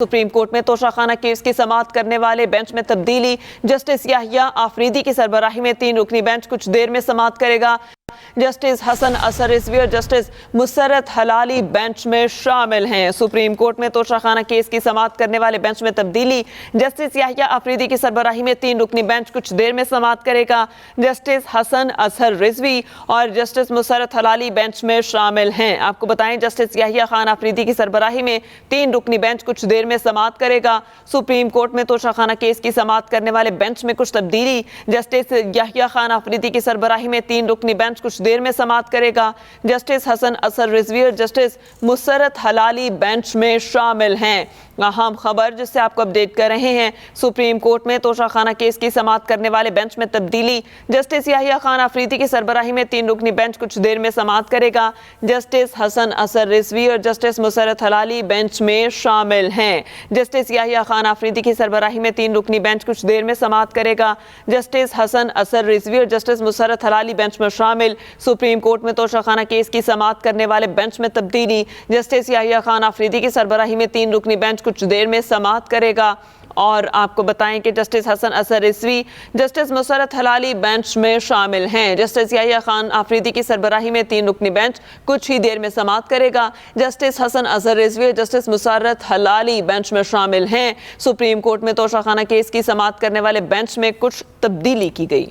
Supreme court میں توشہ case کی سماعت کرنے والے بینچ میں تبدیلی۔ جسٹس یحییٰ آفریدی کی سربراہی میں 3 رکنی بینچ کچھ دیر میں سماعت کرے گا۔ جسٹس حسن اظہر رضوی اور جسٹس مسرت ہلالی بینچ میں شامل ہیں۔ سپریم کورٹ میں توشہ کیس کی سماعت کرنے والے بینچ میں تبدیلی۔ جسٹس یحییٰ آفریدی کی سربراہی میں 3 رکنی بینچ کچھ دیر میں سماعت کرے گا۔ جسٹس حسن اظہر رضوی اور جسٹس مسرت ہلالی بینچ میں شامل ہیں۔ آپ کو بتائیں جسٹس یحییٰ خان آفریدی کی سربراہی میں 3 رکنی بینچ کچھ دیر میں سماعت کرے گا۔ سپریم کورٹ میں توشہ کیس کی سماعت کرنے والے بینچ میں کچھ تبدیلی۔ جسٹس یحییٰ خان آفریدی کی سربراہی میں 3 رکنی بینچ کچھ دیر میں سماعت کرے گا۔ جسٹس حسن اظہر رضوی اور جسٹس مسرت ہلالی بینچ میں شامل ہیں۔ اہم خبر جس سے آپ کو اپڈیٹ کر رہے ہیں، سپریم کورٹ میں توشہ کیس کی سماعت کرنے والے بینچ میں تبدیلی۔ جسٹس یحییٰ خان آفریدی کی سربراہی میں 3 رکنی بینچ کچھ دیر میں سماعت کرے گا۔ جسٹس حسن اظہر رضوی اور جسٹس مسرت ہلالی بینچ میں شامل ہیں۔ جسٹس یحییٰ خان آفریدی کی سربراہی میں 3 رکنی بینچ کچھ دیر میں سماعت کرے گا۔ جسٹس حسن اظہر رضوی اور جسٹس مسرت ہلالی بینچ میں شامل۔ سپریم کورٹ میں توشہ کیس کی سماعت کرنے والے بینچ میں تبدیلی۔ جسٹس یحییٰ خان آفریدی کی سربراہی میں 3 رکنی بینچ کچھ دیر میں سماعت کرے گا۔ اور آپ کو بتائیں کہ جسٹس حسن اظہر رضوی، جسٹس مسرت ہلالی بینچ میں شامل ہیں۔ جسٹس یحییٰ خان آفریدی کی سربراہی میں 3 رکنی بینچ کچھ ہی دیر میں سماعت کرے گا۔ جسٹس حسن اظہر رضوی اور جسٹس مسرت ہلالی بینچ میں شامل ہیں۔ سپریم کورٹ میں توشہ کیس کی سماعت کرنے والے بینچ میں کچھ تبدیلی کی گئی۔